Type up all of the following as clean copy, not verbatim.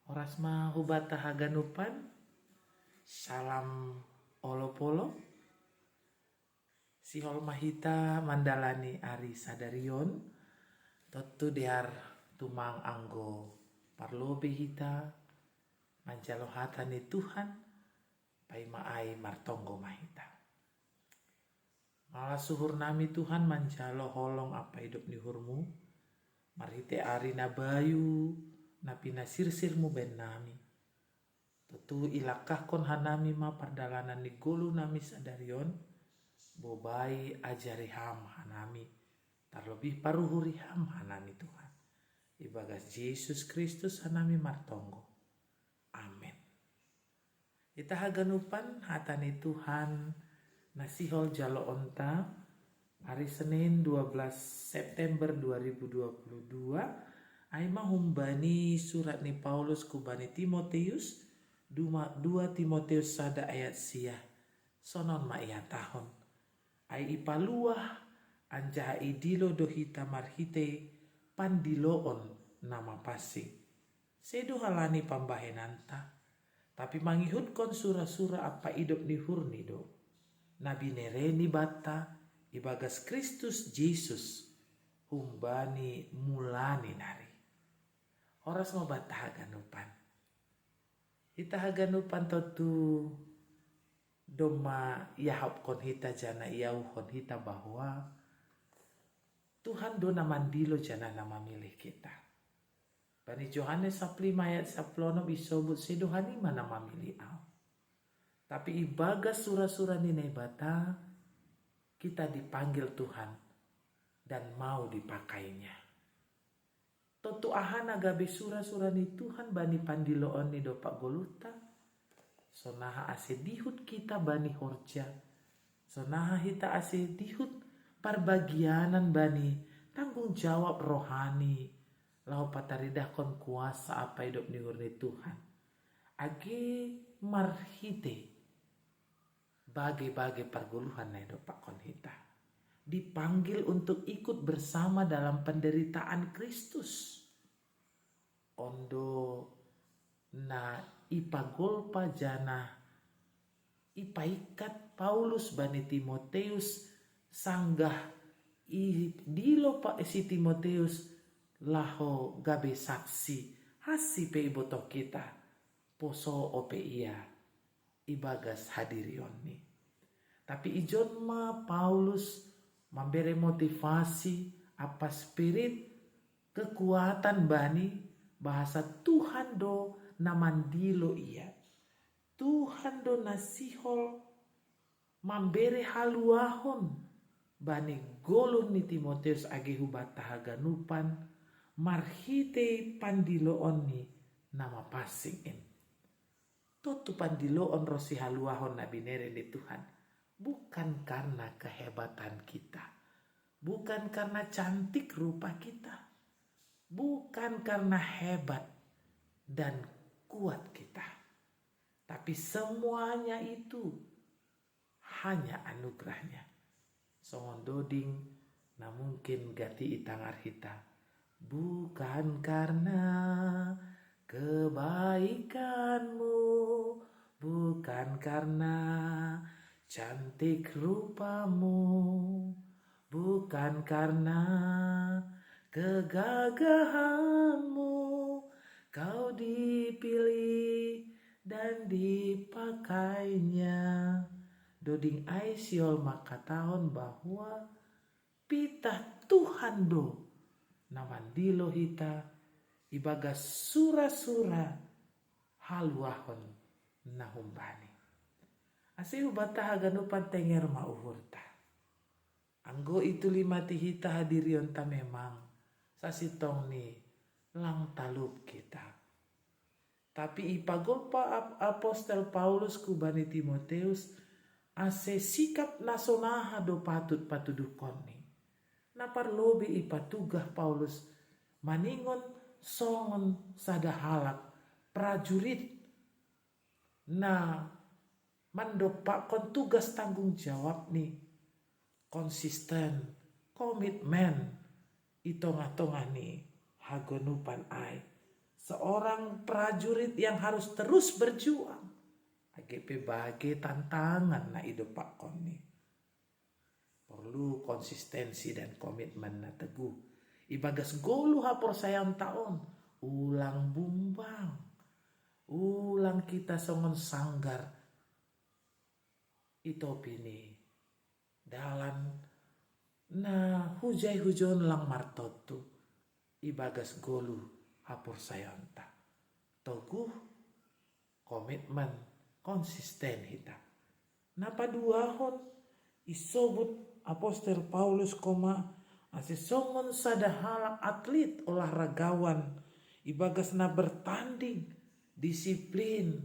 Oras mahubata haganupan, salam olopolo, sihol mahita mandalani ari sadarion, totu diar tumang anggo parlobe hita, manjalohata ni Tuhan, pai maai martonggo mahita. Malah suhur nami Tuhan manjalo holong apa hidup ni hurmu, marite ari na bayu, na pinasirsirmu ben nami. Tutu ilakah kon hanami ma pardalanan ni golu nami sadarion, bobai ajari ham hanami, terlebih paruhuri ham hanami Tuhan. Ibagas Yesus Kristus hanami martonggo. Amin. Ita haganupan hatani Tuhan nasihol jalo onta hari Senin 12 September 2022 aima humbani surat ni Paulus kubani Timoteus 2 Timoteus sada ayat sia sonon ma ia tahun ai ipaluah anja idilo dohita marhite pandiloon nama pasi sedo halani pambahenanta tapi mangihut kon sura-sura apa hidup di hurni do nabi nereni bata ibagas Kristus Jesus humbani mulani nari horas mau bata haganupan ita haganupan totu doma yahop kon hita jana iau kon hita bahwa Tuhan do namandilo jana nama milih kita. Bani Yohanes 5 ayat 10 bisobut sedohani mana mamilih au. Tapi ibagas sura-sura ni nebata kita dipanggil Tuhan dan mau dipakainya. Totu ahana gabe sura-sura ni Tuhan bani pandiloon ni dopak goluta. Sonaha ase dihut kita bani horja. Sonaha hita ase dihut parbagianan bani tanggung jawab rohani. Lau pataridah kon kuasa apa hidup ni hurni Tuhan. Age marhite bagai-bagai perguluhan na dopak kon hita. Dipanggil untuk ikut bersama dalam penderitaan Kristus. Ondo na ipagolpa jana ipaikat Paulus bani Timoteus sanggah dilo pa si Timoteus laho gabe saksi hasi pe iboto kita poso ope ia ibagas hadirion ni. Tapi ijon ma Paulus memberi motivasi apa spirit kekuatan bani bahasa Tuhan do namandilo ia. Tuhan do nasihol memberi haluahon bani golon ni Timoteus age hubata haganupan marhite pandiloon ni nama pasingin. Totu pandiloon rosi haluahon na binere ni Tuhan. Bukan karena kehebatan kita. Bukan karena cantik rupa kita. Bukan karena hebat dan kuat kita. Tapi semuanya itu hanya anugerahnya. Songon doding na mungkin gati itangar hita. Bukan karena kebaikanmu. Bukan karena cantik rupamu, bukan karena kegagahanmu, kau dipilih dan dipakainya. Doding aisyol maka tahun bahwa pitah Tuhan do namandilo hita ibagas sura-sura haluahon nahumbani. Ase hubata haganupan tenger mauhurta. Anggo itu limati hita hadirion ta memang sasitong ni lang talup kita. Tapi ipagolpa apostol Paulus kubani Timoteus ase sikap nasonaha do patut patudukon ni. Naparlobi ipatugah Paulus maningon songon sadahalak prajurit na mandopak kon tugas tanggung jawab nih konsisten komitmen itonga-tonga nih hagonupan ai seorang prajurit yang harus terus berjuang. AGP bagai tantangan na hidup Pak Koni. Perlu konsistensi dan komitmen na teguh. Ibagas golu hapor sayang taon. Ulang bumbang. Ulang kita songon sanggar. Ito pini. Dalam na hujai-hujon lang martotu. Ibagas golu hapor sayang ta. Teguh, komitmen, konsisten hita. Napa duahon isobut apostol Paulus asisongon sadahalak atlet olahragawan ibagas na bertanding, disiplin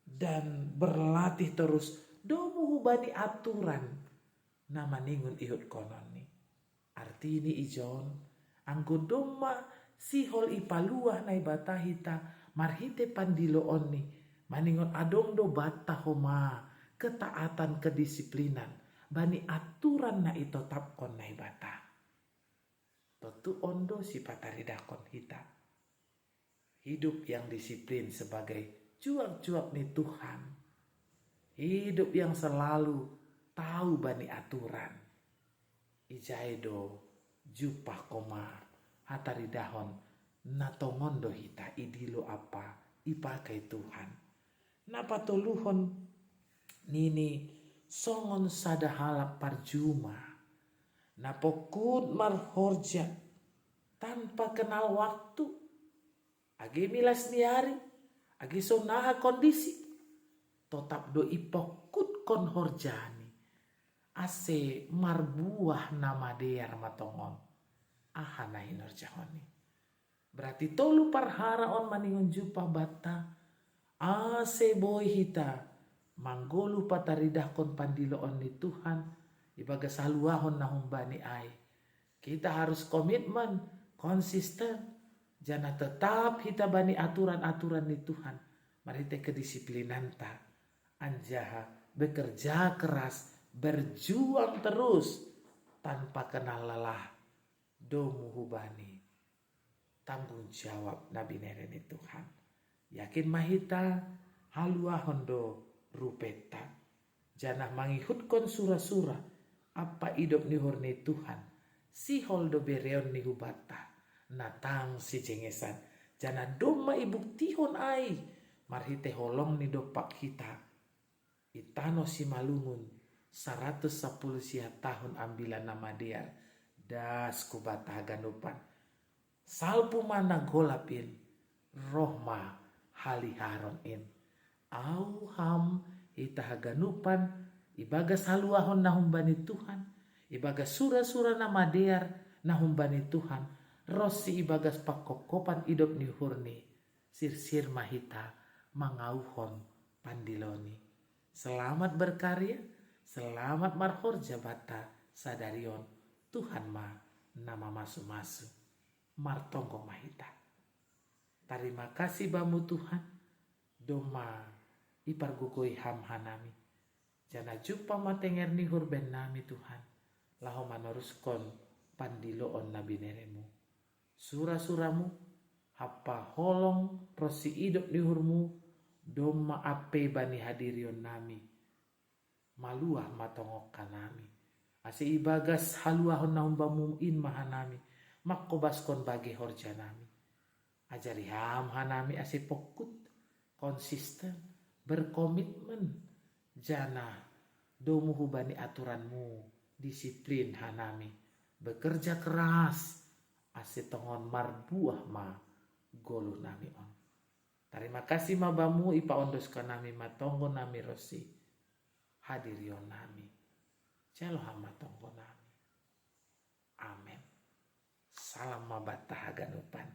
dan berlatih terus domu hubani aturan na maningun ihut konon ni. Arti ini ijon anggo doma sihol ipaluah na ibatahita marhite pandiloon ni maningon adong do bata homa ketaatan kedisiplinan bani aturan na itotapkon na ibata. Tentu ondo si pataridakon hita. Hidup yang disiplin sebagai cuak-cuak ni Tuhan. Hidup yang selalu tahu bani aturan. Ijaido jupah komar hataridahon natongondo hita idilo apa ipakai Tuhan. Napa toluhon nini songon sadahalak parjuma. Napokut marhorja tanpa kenal waktu. Agi milas ni hari, agi sonaha kondisi. Tetap do ipokut kon horjani. Ase marbuah nama dear matongon. Ahana hinorjahoni. Berarti tolu parhara on maningon jupa bata. Ase boy hita. Manggolu pataridah kon pandiloon ni Tuhan. Ibaga saluahon na humbani ai. Kita harus komitmen, konsisten. Jana tetap hita bani aturan-aturan ni Tuhan. Marite kedisiplinan ta. Anjaha bekerja keras, berjuang terus tanpa kenal lelah. Domu hubani. Tanggung jawab nabi nereni Tuhan. Yakin mahita haluahon do rupeta. Jana mangihut kon surah-surah. Apa hidup ni horni Tuhan. Si holdo bereon ni hubata. Natang si jengesan. Jana doma ibuktihon ai. Marhite holong ni dopak kita. Itano si malungun. 110 sia tahun ambilan nama dia. Das kubata ganupan. Salpu mana golapin. Rohma haliharon in. Auham ita ganupan. Ibaga saluahon na humbani Tuhan. Ibaga sura-sura nama dear na humbani Tuhan. Rosi ibagas pakokopan idop ni hurni. Sir-sir mahita mangauhon pandiloni. Selamat berkarya. Selamat marhor jabata sadarion. Tuhan ma nama masu-masu. Martonggo mahita. Terima kasih bamu Tuhan. Doma ipargugoi ham hanami. Jana jumpa matenger ni hurben nami Tuhan. Laho manoruskon pandiloon nabi neremu. Surah-suramu. Hapa holong rosi idop ni hurmu. Doma ape bani hadirion nami. Maluah matongok kanami. Ase ibagas haluahon naumbamu in mahanami. Makkobaskon bagi horja nami. Ajari ham hanami ase pokut. Konsisten. Berkomitmen. Jana domu hubani aturanmu. Disiplin hanami. Bekerja keras. Ase tongon marbuah ma. Golu nami on. Terima kasih mabamu ipa ondos kanami matonggo nami rosi. Hadirion nami. Celoha matonggo nami. Amin. Salam mabata haganupan.